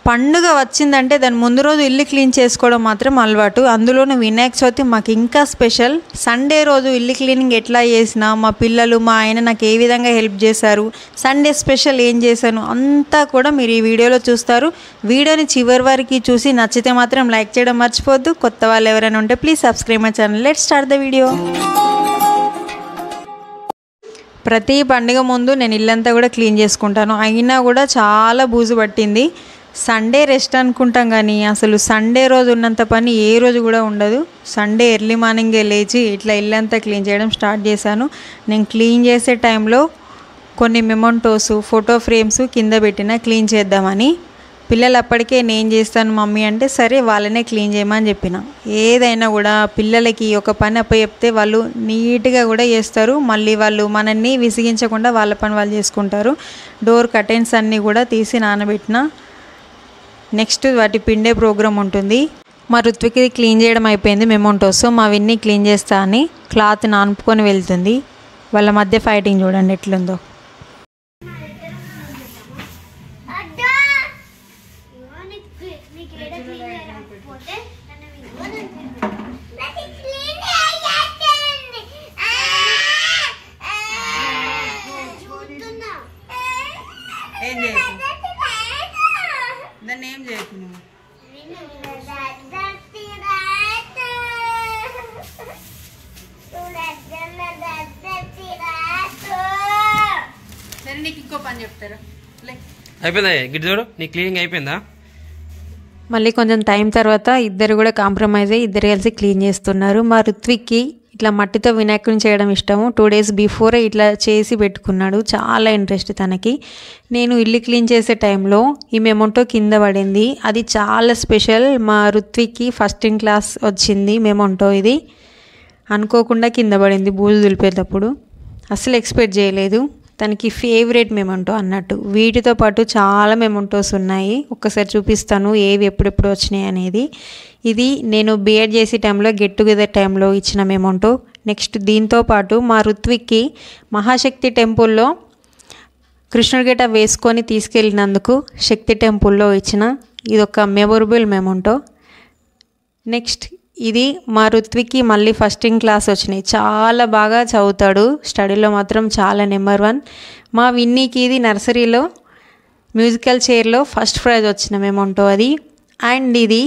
పండుగ వచ్చిందంటే దాని ముందు రోజు ఇల్లు క్లీన్ చేసుకోవడం మాత్రం అలవాటు. అందులోనూ వినాయక చవితి మాకు ఇంకా స్పెషల్. సండే రోజు ఇల్లు క్లీనింగ్ ఎట్లా చేసినా, మా పిల్లలు మా ఆయన నాకు ఏ విధంగా హెల్ప్ చేశారు, సండే స్పెషల్ ఏం చేశాను అంతా కూడా మీరు ఈ వీడియోలో చూస్తారు. వీడియోని చివరి వరకు చూసి నచ్చితే మాత్రం లైక్ చేయడం మర్చిపోవద్దు. కొత్త వాళ్ళు ఎవరైనా ఉంటే please subscribe my channel. Let's start the video. ప్రతి పండుగ ముందు నేను ఇల్లంతా కూడా క్లీన్ చేసుకుంటాను. అయినా కూడా చాలా బూజు పట్టింది. సండే రెస్ట్ అనుకుంటాం కానీ అసలు సండే రోజు ఉన్నంత పని ఏ రోజు కూడా ఉండదు. సండే ఎర్లీ మార్నింగే లేచి ఇట్లా ఇల్లంతా క్లీన్ చేయడం స్టార్ట్ చేశాను. నేను క్లీన్ చేసే టైంలో కొన్ని మెమొంటోస్, ఫోటో ఫ్రేమ్స్ కింద పెట్టిన క్లీన్ చేద్దామని. పిల్లలు అప్పటికే నేను చేస్తాను మమ్మీ అంటే సరే వాళ్ళనే క్లీన్ చేయమని చెప్పిన. ఏదైనా కూడా పిల్లలకి ఒక పని అప్పచెప్తే వాళ్ళు నీట్గా కూడా చేస్తారు. మళ్ళీ వాళ్ళు మనల్ని విసిగించకుండా వాళ్ళ పని వాళ్ళు చేసుకుంటారు. డోర్ కర్టెన్స్ అన్నీ కూడా తీసి నానబెట్టిన. నెక్స్ట్ వాటి పిండే ప్రోగ్రామ్ ఉంటుంది. మా ఋత్వికి క్లీన్ చేయడం అయిపోయింది మెమొంటోస్. మా విన్ని క్లీన్ చేస్తా అని క్లాత్ నానుపుకొని వెళ్తుంది. వాళ్ళ మధ్య ఫైటింగ్ చూడండి ఎట్లుందో. దాన్ని ఏం చేయకు నువ్వు. సరే నీకు ఇంకో పని చెప్తారా? అయిపోయిందా గిట్ చూడు, నీ క్లీనింగ్ అయిపోయిందా? మళ్ళీ కొంచెం టైం తర్వాత ఇద్దరు కూడా కాంప్రమైజ్ అయ్యి ఇద్దరు కలిసి క్లీన్ చేస్తున్నారు. మా ఋత్విక్కి ఇట్లా మట్టితో వినాయకుని చేయడం ఇష్టము. 2 days బిఫోరే ఇట్లా చేసి పెట్టుకున్నాడు. చాలా ఇంట్రెస్ట్ తనకి. నేను ఇల్లు క్లీన్ చేసే టైంలో ఈ మెమొంటో కింద పడింది. అది చాలా స్పెషల్. మా ఋత్విక్కి ఫస్ట్ ఇన్ క్లాస్ వచ్చింది మెమొంటో. ఇది అనుకోకుండా కింద పడింది బూజు దులిపేటప్పుడు. అసలు ఎక్స్పెక్ట్ చేయలేదు. తనకి ఫేవరెట్ మెమొంటో అన్నట్టు. వీటితో పాటు చాలా మెమొంటోస్ ఉన్నాయి. ఒక్కసారి చూపిస్తాను ఏవి ఎప్పుడెప్పుడు వచ్చినాయి అనేది. ఇది నేను బిఎడ్ చేసే టైంలో గెట్ టుగెదర్ టైంలో ఇచ్చిన మెమొంటో. నెక్స్ట్ దీంతో పాటు మా ఋత్విక్కి మహాశక్తి టెంపుల్లో కృష్ణుడి గెట వేసుకొని తీసుకెళ్ళినందుకు శక్తి టెంపుల్లో ఇచ్చిన ఇదొక మెమొరబుల్ మెమొంటో. నెక్స్ట్ ఇది మా ఋత్విక్కి మళ్ళీ ఫస్ట్ ఇన్ క్లాస్ వచ్చినాయి. చాలా బాగా చదువుతాడు. స్టడీలో మాత్రం చాలా నెంబర్ 1. మా విన్నీకి ఇది నర్సరీలో మ్యూజికల్ చైర్లో ఫస్ట్ ప్రైజ్ వచ్చిన మెమొంటో అది. అండ్ ఇది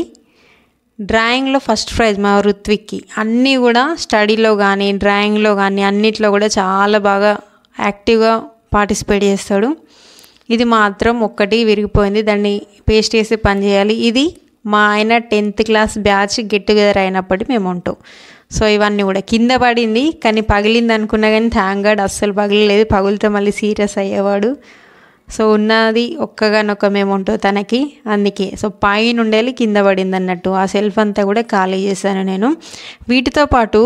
డ్రాయింగ్లో ఫస్ట్ ప్రైజ్ మా ఋత్విక్కి. అన్నీ కూడా స్టడీలో కానీ డ్రాయింగ్లో కానీ అన్నిట్లో కూడా చాలా బాగా యాక్టివ్గా పార్టిసిపేట్ చేస్తాడు. ఇది మాత్రం ఒక్కటి విరిగిపోయింది. దాన్ని పేస్ట్ చేసి పని చేయాలి. ఇది మా ఆయన 10th class batch get together అయినప్పటి మెమొంటో. సో ఇవన్నీ కూడా కింద పడింది కానీ పగిలింది అనుకున్నా కానీ థ్యాంక్ గాడ్ అస్సలు పగిలిలేదు. పగిలితే మళ్ళీ సీరియస్ అయ్యేవాడు. సో ఉన్నది ఒక్కగానొక్క మెమొంటో తనకి, అందుకే. సో పైన ఉండేది కింద పడింది అన్నట్టు. ఆ సెల్ఫ్ అంతా కూడా ఖాళీ చేశాను నేను. వీటితో పాటు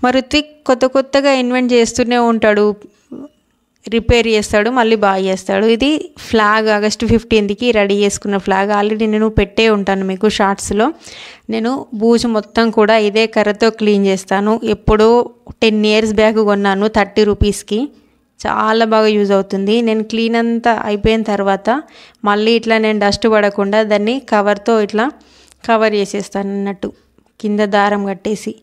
మా ఋత్విక్ కొత్తగా ఇన్వెంట్ చేస్తూనే ఉంటాడు. రిపేర్ చేస్తాడు, మళ్ళీ బాగా చేస్తాడు. ఇది ఫ్లాగ్ ఆగస్ట్ 15కి రెడీ చేసుకున్న ఫ్లాగ్. ఆల్రెడీ నేను పెట్టే ఉంటాను మీకు షార్ట్స్లో. నేను బూజు మొత్తం కూడా ఇదే కర్రతో క్లీన్ చేస్తాను. ఎప్పుడో 10 years బ్యాక్ కొన్నాను 30 రూపీస్కి. చాలా బాగా యూజ్ అవుతుంది. నేను క్లీన్ అంతా అయిపోయిన తర్వాత మళ్ళీ ఇట్లా నేను డస్ట్ పడకుండా దాన్ని కవర్తో ఇట్లా కవర్ చేసేస్తాను అన్నట్టు, కింద దారం కట్టేసి.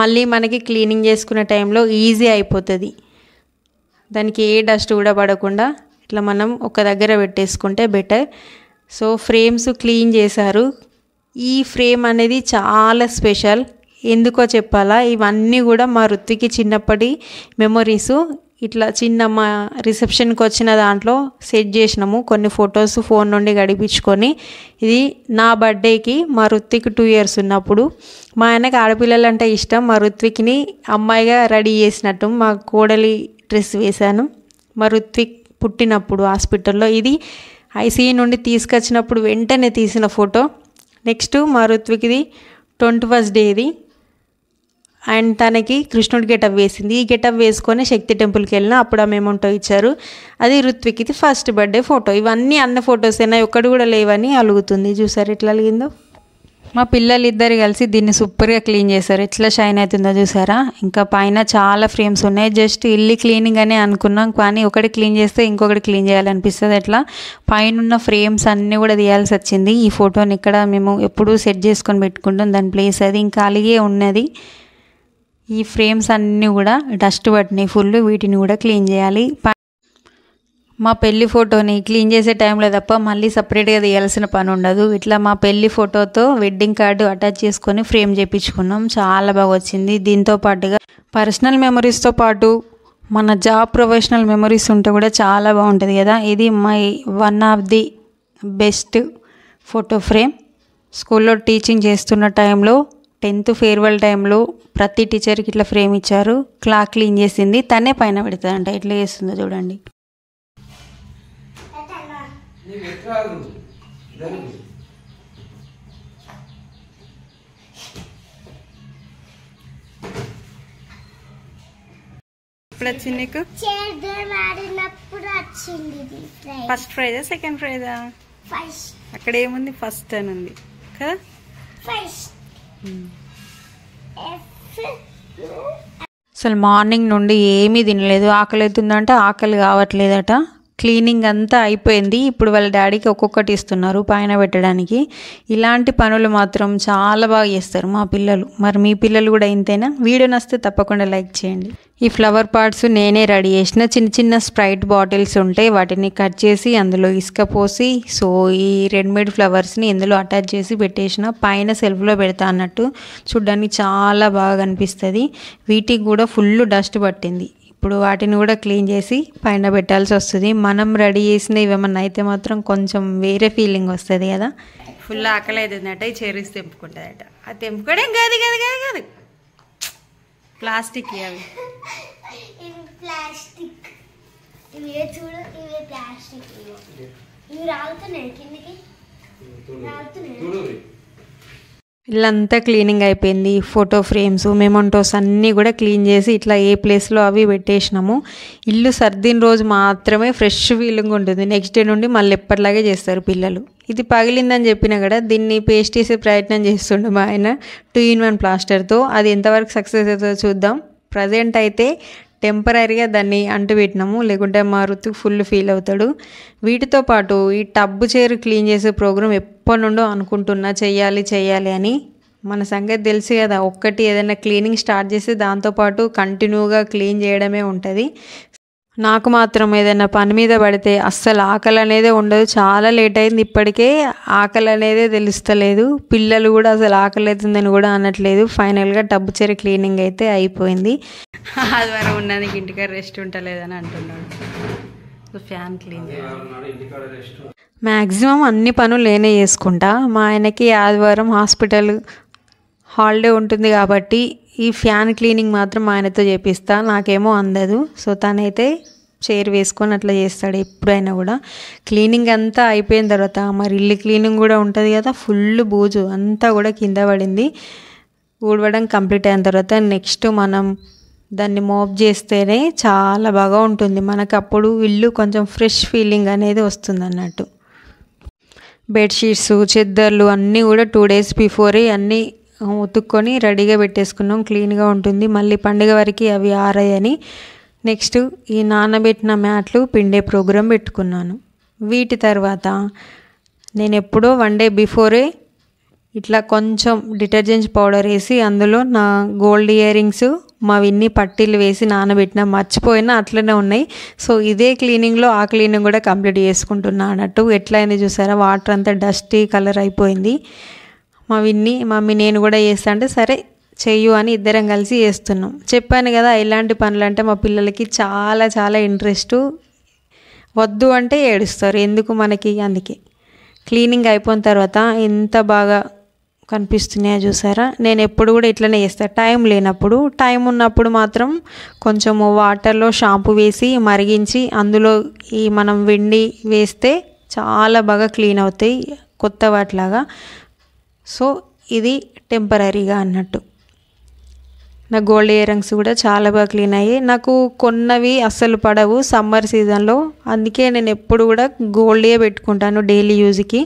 మళ్ళీ మనకి క్లీనింగ్ చేసుకునే టైంలో ఈజీ అయిపోతుంది. దానికి ఏ డస్ట్ కూడా పడకుండా ఇట్లా మనం ఒక దగ్గర పెట్టేసుకుంటే బెటర్. సో ఫ్రేమ్స్ క్లీన్ చేశారు. ఈ ఫ్రేమ్ అనేది చాలా స్పెషల్. ఎందుకో చెప్పాలా, ఇవన్నీ కూడా మా ఋత్వికి చిన్నప్పటి మెమొరీసు. ఇట్లా చిన్న మా రిసెప్షన్కి వచ్చిన దాంట్లో సెట్ చేసినాము కొన్ని ఫొటోస్ ఫోన్ నుండి గడిపించుకొని. ఇది నా బర్త్డేకి మా ఋత్విక్ 2 years ఉన్నప్పుడు. మా ఆయనకి ఆడపిల్లలు అంటే ఇష్టం. మా ఋత్విక్ని అమ్మాయిగా రెడీ చేసినట్టు మా కోడలి డ్రెస్ వేశాను మా ఋత్విక్ పుట్టినప్పుడు హాస్పిటల్లో. ఇది ఐసీయూ నుండి తీసుకొచ్చినప్పుడు వెంటనే తీసిన ఫోటో. నెక్స్ట్ మా ఋత్విక్ది 21st day ఇది. అండ్ తనకి కృష్ణుడి గెటప్ వేసింది. ఈ గెటప్ వేసుకొని శక్తి టెంపుల్కి వెళ్ళినా అప్పుడు ఆ మెమొంటో ఇచ్చారు. అది ఋత్విక్ది ఫస్ట్ బర్త్డే ఫోటో. ఇవన్నీ అన్న ఫొటోస్ అయినా ఒక్కడు కూడా లేవని అలుగుతుంది. చూసారు ఎట్లా అలిగిందో. మా పిల్లలు ఇద్దరు కలిసి దీన్ని సూపర్గా క్లీన్ చేశారు. ఎట్లా షైన్ అవుతుందో చూసారా. ఇంకా పైన చాలా ఫ్రేమ్స్ ఉన్నాయి. జస్ట్ ఇల్లు క్లీనింగ్ అనే అనుకున్నాం, కానీ ఒకటి క్లీన్ చేస్తే ఇంకొకటి క్లీన్ చేయాలనిపిస్తుంది. అట్లా పైన ఉన్న ఫ్రేమ్స్ అన్నీ కూడా తీయాల్సి వచ్చింది. ఈ ఫోటోని ఇక్కడ మేము ఎప్పుడూ సెట్ చేసుకొని పెట్టుకుంటాం, దాని ప్లేస్ అది ఇంకా అలాగే ఉన్నది. ఈ ఫ్రేమ్స్ అన్నీ కూడా డస్ట్ పట్టినాయి ఫుల్, వీటిని కూడా క్లీన్ చేయాలి. మా పెళ్లి ఫోటోని క్లీన్ చేసే టైంలో తప్ప మళ్ళీ సపరేట్గా తీయాల్సిన పని ఉండదు. ఇట్లా మా పెళ్లి ఫోటోతో వెడ్డింగ్ కార్డు అటాచ్ చేసుకొని ఫ్రేమ్ చేయించుకున్నాం. చాలా బాగా వచ్చింది. దీంతో పాటుగా పర్సనల్ మెమరీస్తో పాటు మన జాబ్ ప్రొఫెషనల్ మెమరీస్ ఉంటే కూడా చాలా బాగుంటుంది కదా. ఇది my one of the best photo frame. స్కూల్లో టీచింగ్ చేస్తున్న టైంలో 10th ఫేర్వెల్ టైంలో ప్రతి టీచర్కి ఇట్లా ఫ్రేమ్ ఇచ్చారు. క్లాక్ క్లీన్ చేసింది తనే పైన పెడుతుందంట. ఎట్లా చేస్తుందో చూడండి. ఇప్పుడు వచ్చింది నీకు ఫస్ట్ ప్రైజా సెకండ్ ప్రైజా? అక్కడ ఏముంది ఫస్ట్ అని ఉంది కదా. అసలు మార్నింగ్ నుండి ఏమీ తినలేదు. ఆకలి అవుతుందంటే ఆకలి కావట్లేదట. క్లీనింగ్ అంతా అయిపోయింది. ఇప్పుడు వాళ్ళ డాడీకి ఒక్కొక్కటి ఇస్తున్నారు పైన పెట్టడానికి. ఇలాంటి పనులు మాత్రం చాలా బాగా చేస్తారు మా పిల్లలు. మరి మీ పిల్లలు కూడా ఇంతేనా? వీడియో నచ్చితే తప్పకుండా లైక్ చేయండి. ఈ ఫ్లవర్ పార్ట్స్ నేనే రెడీ చేసిన. చిన్న చిన్న స్ప్రైట్ బాటిల్స్ ఉంటాయి, వాటిని కట్ చేసి అందులో ఇసుక పోసి సో ఈ రెడీమేడ్ ఫ్లవర్స్ని ఇందులో అటాచ్ చేసి పెట్టేసిన. పైన సెల్ఫ్లో పెడతా అన్నట్టు. చూడ్డానికి చాలా బాగా కనిపిస్తుంది. వీటికి కూడా ఫుల్ డస్ట్ పట్టింది. ఇప్పుడు వాటిని కూడా క్లీన్ చేసి పైన పెట్టాల్సి వస్తుంది. మనం రెడీ చేసిన ఇవేమన్నా అయితే మాత్రం కొంచెం వేరే ఫీలింగ్ వస్తుంది కదా. ఫుల్ ఆకలి అవుతుందట. ఈ చెరీస్ తెంపుకుంటుందట. అది తెంపుకోవడం కాదు కాదు కాదు కాదు ప్లాస్టిక్ అవి ప్లాస్టిక్ ఇవే చూడు, ఇవే ప్లాస్టిక్ ఇవి రాలుతున్నాయి కిందకి రాలుతున్నాయి. ఇల్లంతా క్లీనింగ్ అయిపోయింది. ఫోటో ఫ్రేమ్స్ మెమొంటోస్ అన్నీ కూడా క్లీన్ చేసి ఇట్లా ఏ ప్లేస్లో అవి పెట్టేసినాము. ఇల్లు సర్దిన రోజు మాత్రమే ఫ్రెష్ ఫీలింగ్ ఉంటుంది. నెక్స్ట్ డే నుండి మళ్ళీ ఎప్పటిలాగే చేస్తారు పిల్లలు. ఇది పగిలిందని చెప్పినా కూడా దీన్ని పేస్ట్ చేసే ప్రయత్నం చేస్తుండే మా ఆయన 2-in-1 ప్లాస్టర్తో. అది ఎంతవరకు సక్సెస్ అవుతుందో చూద్దాం. ప్రజెంట్ అయితే టెంపరీగా దాన్ని అంటుపెట్టినాము, లేకుంటే మా ఋతుకు ఫుల్ ఫీల్ అవుతాడు. వీటితో పాటు ఈ టబ్బు చైర్ క్లీన్ చేసే ప్రోగ్రామ్ ఎప్పటి నుండో అనుకుంటున్నా చెయ్యాలి అని. మన సంగతి తెలుసు కదా, ఒక్కటి ఏదైనా క్లీనింగ్ స్టార్ట్ చేసి దాంతోపాటు కంటిన్యూగా క్లీన్ చేయడమే ఉంటుంది. నాకు మాత్రం ఏదైనా పని మీద పడితే అస్సలు ఆకలి అనేదే ఉండదు. చాలా లేట్ అయింది, ఇప్పటికే ఆకలి అనేదే తెలుస్తలేదు. పిల్లలు కూడా అసలు ఆకలి అవుతుందని కూడా అనట్లేదు. ఫైనల్గా టబ్బు చైర్ క్లీనింగ్ అయితే అయిపోయింది. ఆదివారం ఉన్నదానికి ఇంటికాడ రెస్ట్ ఉంటలేదని అంటున్నాడు. ఫ్యాన్ క్లీన్ మ్యాక్సిమం అన్ని పనులు నేనే చేసుకుంటా. మా ఆయనకి ఆదివారం హాస్పిటల్ హాలిడే ఉంటుంది కాబట్టి ఈ ఫ్యాన్ క్లీనింగ్ మాత్రం ఆయనతో చేపిస్తా. నాకేమో అందదు. సో తనైతే చైర్ వేసుకొని అట్లా చేస్తాడు ఎప్పుడైనా కూడా. క్లీనింగ్ అంతా అయిపోయిన తర్వాత మరి ఇల్లు క్లీనింగ్ కూడా ఉంటుంది కదా. ఫుల్ బూజు అంతా కూడా కింద పడింది. ఊడవడం కంప్లీట్ అయిన తర్వాత నెక్స్ట్ మనం దాన్ని మోప్ చేస్తేనే చాలా బాగా ఉంటుంది మనకు. అప్పుడు ఇల్లు కొంచెం ఫ్రెష్ ఫీలింగ్ అనేది వస్తుంది అన్నట్టు. బెడ్షీట్స్ చెద్దర్లు అన్నీ కూడా 2 days బిఫోరే అన్నీ ఉతుక్కొని రెడీగా పెట్టేసుకున్నాం. క్లీన్గా ఉంటుంది. మళ్ళీ పండుగ వరకు అవి ఆరాయని నెక్స్ట్ ఈ నానబెట్టిన మ్యాట్లు పిండే ప్రోగ్రాం పెట్టుకున్నాను. వీటి తర్వాత నేను ఎప్పుడో 1 day బిఫోరే ఇట్లా కొంచెం డిటర్జెంట్ పౌడర్ వేసి అందులో నా గోల్డ్ ఇయర్ రింగ్స్ మా విన్ని పట్టీలు వేసి నానబెట్టిన, మర్చిపోయినా అట్లనే ఉన్నాయి. సో ఇదే క్లీనింగ్లో ఆ క్లీనింగ్ కూడా కంప్లీట్ చేసుకుంటున్నా అన్నట్టు. ఎట్లా అయింది చూసారా, వాటర్ అంతా డస్టీ కలర్ అయిపోయింది. మా విన్ని మమ్మీ నేను కూడా చేస్తా అంటే సరే చెయ్యు అని ఇద్దరం కలిసి చేస్తున్నాం. చెప్పాను కదా ఇలాంటి పనులు అంటే మా పిల్లలకి చాలా చాలా ఇంట్రెస్ట్. వద్దు అంటే ఏడుస్తారు ఎందుకు మనకి. అందుకే క్లీనింగ్ అయిపోయిన తర్వాత ఎంత బాగా కనిపిస్తున్నాయో చూసారా. నేను ఎప్పుడు కూడా ఇట్లనే చేస్తాను. టైం లేనప్పుడు, టైం ఉన్నప్పుడు మాత్రం కొంచెము వాటర్లో షాంపూ వేసి మరిగించి అందులో ఈ మనం వెండి వేస్తే చాలా బాగా క్లీన్ అవుతాయి కొత్త వాటిలాగా. సో ఇది టెంపరీగా అన్నట్టు. నా గోల్డ్ ఇయర్ రింగ్స్ కూడా చాలా బాగా క్లీన్ అయ్యాయి. నాకు కొన్నవి అస్సలు పడవు సమ్మర్ సీజన్లో, అందుకే నేను ఎప్పుడు కూడా గోల్డే పెట్టుకుంటాను డైలీ యూజ్కి.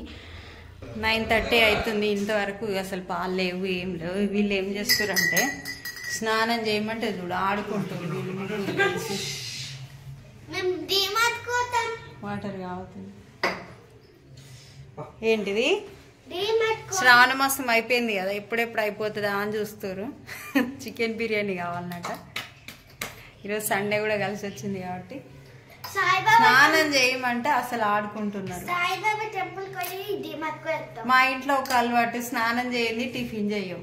9:30 అవుతుంది. ఇంతవరకు అసలు పాలు లేవు, ఏం లేవు. వీళ్ళు ఏం చేస్తారంటే స్నానం చేయమంటే చూడు ఆడుకుంటారు వీళ్ళు ముగ్గురు కలిసి. వాటర్ కావుతుంది. ఏంటిది శ్రావణ మాసం అయిపోయింది కదా, ఎప్పుడెప్పుడు అయిపోతుందా అని చూస్తారు. చికెన్ బిర్యానీ కావాలన్నట. ఈరోజు సండే కూడా కలిసి వచ్చింది కాబట్టి స్నానం చేయమంటే అసలు ఆడుకుంటున్నారు. మా ఇంట్లో ఒక అలవాటు, స్నానం చేయండి టిఫిన్ చెయ్యం.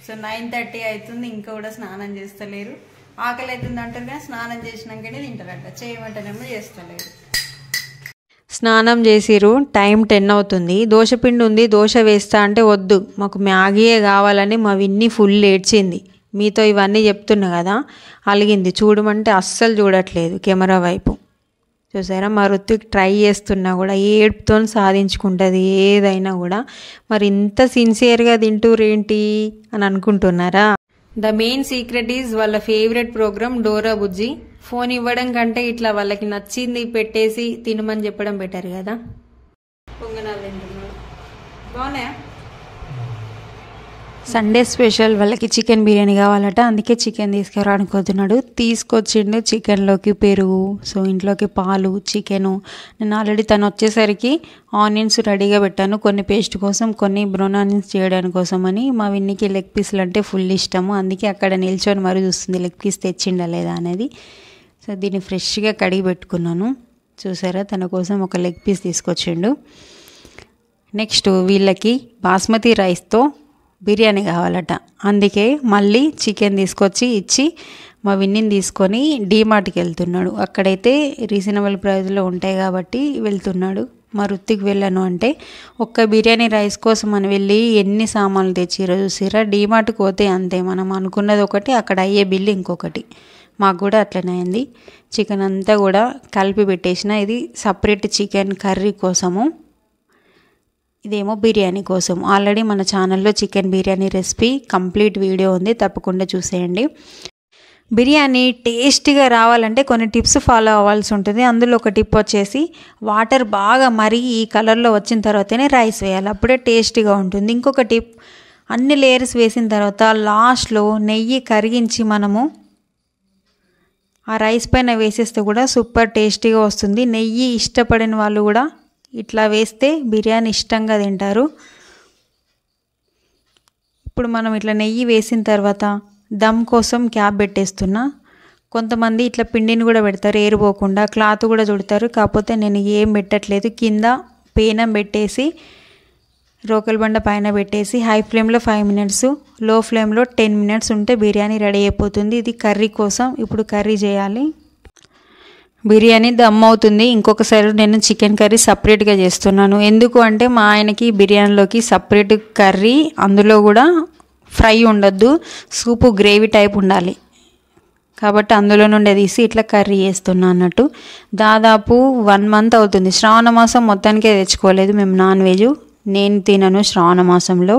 సో 9:30 అవుతుంది, ఇంకా కూడా స్నానం చేస్తలేరు. ఆకలి అవుతుంది అంటారు కానీ స్నానం చేసినాకనే తింటారట, చేయమంటేనేమో చేస్తలేరు. స్నానం చేసిరు. టైం 10 అవుతుంది. దోశపిండి ఉంది, దోశ వేస్తా అంటే వద్దు మాకు మ్యాగీయే కావాలని మా విన్ని ఫుల్ ఏడ్చింది. మీతో ఇవన్నీ చెప్తున్నా కదా, అలిగింది. చూడమంటే అస్సలు చూడట్లేదు కెమెరా వైపు. చూసారా, మా రుత్విక్ ట్రై చేస్తున్నా కూడా ఏడుపుతో సాధించుకుంటుంది ఏదైనా కూడా. మరి ఇంత సిన్సియర్గా తింటూరేంటి అని అనుకుంటున్నారా? ద మెయిన్ సీక్రెట్ ఈజ్ వాళ్ళ ఫేవరెట్ ప్రోగ్రామ్ డోరా బుజ్జి. ఫోన్ ఇవ్వడం కంటే ఇట్లా వాళ్ళకి నచ్చింది పెట్టేసి తినమని చెప్పడం బెటర్ కదా. పొంగనాలు తింటున్నాడు. బాగున్నాయా? సండే స్పెషల్ వాళ్ళకి చికెన్ బిర్యానీ కావాలట, అందుకే చికెన్ తీసుకురానుకోతున్నాడు. తీసుకొచ్చిండు చికెన్లోకి పెరుగు, సో ఇంట్లోకి పాలు, చికెను. నేను ఆల్రెడీ తను వచ్చేసరికి ఆనియన్స్ రెడీగా పెట్టాను, కొన్ని పేస్ట్ కోసం, కొన్ని బ్రౌన్ ఆనియన్స్ చేయడానికి కోసం అని. మా విన్నికి లెగ్ పీస్లు అంటే ఫుల్ ఇష్టము, అందుకే అక్కడ నిల్చొని మరి చూస్తుంది లెగ్ పీస్ తెచ్చిండా లేదా అనేది. సో దీన్ని ఫ్రెష్గా కడిగి పెట్టుకున్నాను. చూసారా, తన కోసం ఒక లెగ్ పీస్ తీసుకొచ్చిండు. నెక్స్ట్ వీళ్ళకి బాస్మతి రైస్తో బిర్యానీ కావాలట, అందుకే మళ్ళీ చికెన్ తీసుకొచ్చి ఇచ్చి మా విన్నిని తీసుకొని డీమార్ట్కి వెళ్తున్నాడు. అక్కడైతే రీజనబుల్ ప్రైస్లో ఉంటాయి కాబట్టి వెళ్తున్నాడు. మా రుత్తికి వెళ్ళాను అంటే ఒక్క బిర్యానీ రైస్ కోసం అని వెళ్ళి ఎన్ని సామాన్లు తెచ్చిరో చూసిరా. డీమార్ట్కి పోతే అంతే, మనం అనుకున్నది ఒకటి అక్కడ అయ్యే బిల్లు ఇంకొకటి. మాకు కూడా అట్లనే అయింది. చికెన్ అంతా కూడా కలిపి పెట్టేసిన. ఇది సపరేట్ చికెన్ కర్రీ కోసము, ఇదేమో బిర్యానీ కోసం. ఆల్రెడీ మన ఛానల్లో chicken biryani recipe complete video ఉంది, తప్పకుండా చూసేయండి. బిర్యానీ టేస్టీగా రావాలంటే కొన్ని టిప్స్ ఫాలో అవ్వాల్సి ఉంటుంది. అందులో ఒక టిప్ వచ్చేసి వాటర్ బాగా మరిగి ఈ కలర్లో వచ్చిన తర్వాతనే రైస్ వేయాలి, అప్పుడే టేస్టీగా ఉంటుంది. ఇంకొక టిప్, అన్ని లేయర్స్ వేసిన తర్వాత లాస్ట్లో నెయ్యి కరిగించి మనము ఆ రైస్ పైన వేసేస్తే కూడా సూపర్ టేస్టీగా వస్తుంది. నెయ్యి ఇష్టపడిన వాళ్ళు కూడా ఇట్లా వేస్తే బిర్యానీ ఇష్టంగా తింటారు. ఇప్పుడు మనం ఇట్లా నెయ్యి వేసిన తర్వాత దమ్ కోసం క్యాప్ పెట్టేస్తున్నా. కొంతమంది ఇట్లా పిండిని కూడా పెడతారు ఏరిపోకుండా, క్లాత్ కూడా చుడతారు. కాకపోతే నేను ఏం పెట్టట్లేదు, కింద పేనం పెట్టేసి రోకల్ బండ పైన పెట్టేసి హై ఫ్లేమ్లో 5 మినిట్స్, లో ఫ్లేమ్లో 10 మినిట్స్ ఉంటే బిర్యానీ రెడీ అయిపోతుంది. ఇది కర్రీ కోసం. ఇప్పుడు కర్రీ చేయాలి. బిర్యానీ దమ్ అవుతుంది. ఇంకొక సైడ్ నేను చికెన్ కర్రీ సపరేట్గా చేస్తున్నాను. ఎందుకు అంటే మా ఆయనకి బిర్యానీలోకి సపరేట్ కర్రీ, అందులో కూడా ఫ్రై ఉండొద్దు, సూపు గ్రేవీ టైప్ ఉండాలి కాబట్టి అందులో నుండే తీసి ఇట్లా కర్రీ చేస్తున్నా అన్నట్టు. దాదాపు 1 మంత్ అవుతుంది. శ్రావణ మాసం మొత్తానికే తెచ్చుకోలేదు మేము నాన్ వెజ్. నేను తినను శ్రావణ మాసంలో.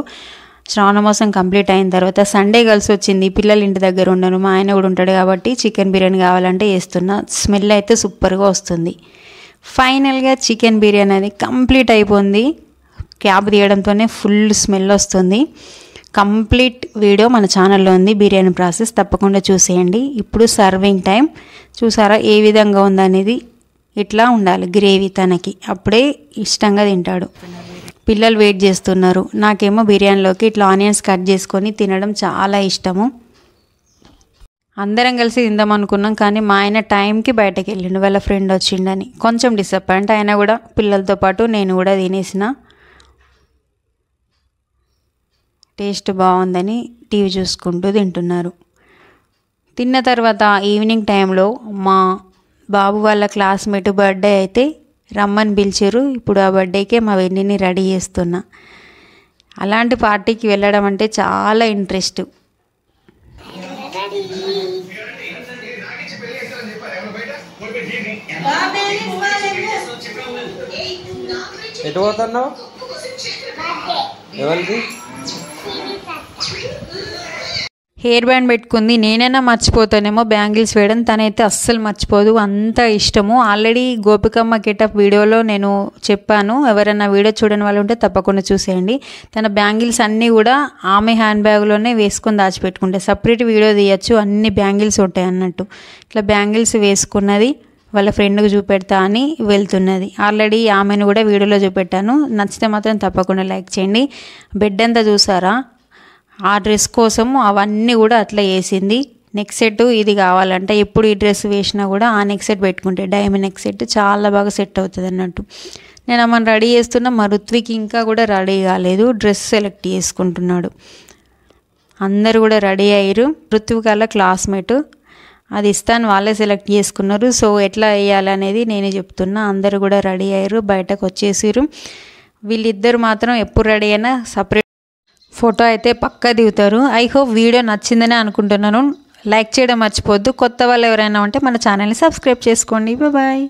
శ్రావణ మాసం కంప్లీట్ అయిన తర్వాత సండే కలిసి వచ్చింది, పిల్లలు ఇంటి దగ్గర ఉండను, మా ఆయన కూడా ఉంటాడు కాబట్టి చికెన్ బిర్యానీ కావాలంటే చేస్తున్నా. స్మెల్ అయితే సూపర్గా వస్తుంది. ఫైనల్గా చికెన్ బిర్యానీ అనేది కంప్లీట్ అయిపోయింది. క్యాప్ తీయడంతోనే ఫుల్ స్మెల్ వస్తుంది. కంప్లీట్ వీడియో మన ఛానల్లో ఉంది, బిర్యానీ ప్రాసెస్ తప్పకుండా చూసేయండి. ఇప్పుడు సర్వింగ్ టైం. చూసారా ఏ విధంగా ఉందనేది. ఇట్లా ఉండాలి గ్రేవీ తనకి, అప్పుడే ఇష్టంగా తింటాడు. పిల్లలు వెయిట్ చేస్తున్నారు. నాకేమో బిర్యానీలోకి ఇట్లా ఆనియన్స్ కట్ చేసుకొని తినడం చాలా ఇష్టము. అందరం కలిసి తిందాం అనుకున్నాం కానీ మా ఆయన టైంకి బయటకు వెళ్ళిండు, వాళ్ళ ఫ్రెండ్ వచ్చిండని. కొంచెం డిసప్పాయింట్ అయినా కూడా పిల్లలతో పాటు నేను కూడా తినేసిన. టేస్ట్ బాగుందని టీవీ చూసుకుంటూ తింటున్నారు. తిన్న తర్వాత ఈవినింగ్ టైంలో మా బాబు వాళ్ళ క్లాస్మేట్ బర్త్డే అయితే రమ్మని పిలిచారు. ఇప్పుడు ఆ బర్త్డేకే మా వెన్నిని రెడీ చేస్తున్నా. అలాంటి పార్టీకి వెళ్ళడం అంటే చాలా ఇంట్రెస్ట్. ఎటు పోతున్నావు? ఎవరిది? హెయిర్ బ్యాండ్ పెట్టుకుంది. నేనైనా మర్చిపోతానేమో బ్యాంగిల్స్ వేయడం, తనైతే అస్సలు మర్చిపోదు, అంత ఇష్టము. ఆల్రెడీ గోపికమ్మ గెటప్ వీడియోలో నేను చెప్పాను, ఎవరైనా వీడియో చూడని వాళ్ళు ఉంటే తప్పకుండా చూసేయండి. తన బ్యాంగిల్స్ అన్నీ కూడా ఆమె హ్యాండ్ బ్యాగ్లోనే వేసుకొని దాచిపెట్టుకుంటే, సపరేట్ వీడియో తీయచ్చు, అన్ని బ్యాంగిల్స్ ఉంటాయి అన్నట్టు. ఇట్లా బ్యాంగిల్స్ వేసుకున్నది, వాళ్ళ ఫ్రెండ్కి చూపెడతా అని వెళ్తున్నది. ఆల్రెడీ ఆమెను కూడా వీడియోలో చూపెట్టాను. నచ్చితే మాత్రం తప్పకుండా లైక్ చేయండి. బెడ్ అంతా చూసారా, ఆ డ్రెస్ కోసం అవన్నీ కూడా అట్లా వేసింది. నెక్ సెట్ ఇది కావాలంట, ఎప్పుడు ఈ డ్రెస్ వేసినా కూడా ఆ నెక్ సెట్ పెట్టుకుంటే డైమండ్ నెక్ సెట్ చాలా బాగా సెట్ అవుతుంది అన్నట్టు. నేను అమ్మని రెడీ చేస్తున్నా, మా ఋత్విక్ ఇంకా కూడా రెడీ కాలేదు, డ్రెస్ సెలెక్ట్ చేసుకుంటున్నాడు. అందరు కూడా రెడీ అయ్యారు. ఋత్విక్ వాళ్ళ క్లాస్మేట్, అది ఇస్తాను వాళ్ళే సెలెక్ట్ చేసుకున్నారు. సో ఎట్లా వేయాలనేది నేనే చెప్తున్నా. అందరు కూడా రెడీ అయ్యారు, బయటకు వచ్చేసారు. వీళ్ళిద్దరు మాత్రం ఎప్పుడు రెడీ అయినా సపరేట్ ఫోటో అయితే పక్కా దిగుతారు. ఐ హోప్ వీడియో నచ్చిందని అనుకుంటున్నాను. లైక్ చేయడం మర్చిపోద్దు. కొత్త వాళ్ళు ఎవరైనా ఉంటే మన ఛానల్ని సబ్స్క్రైబ్ చేసుకోండి. బాయ్.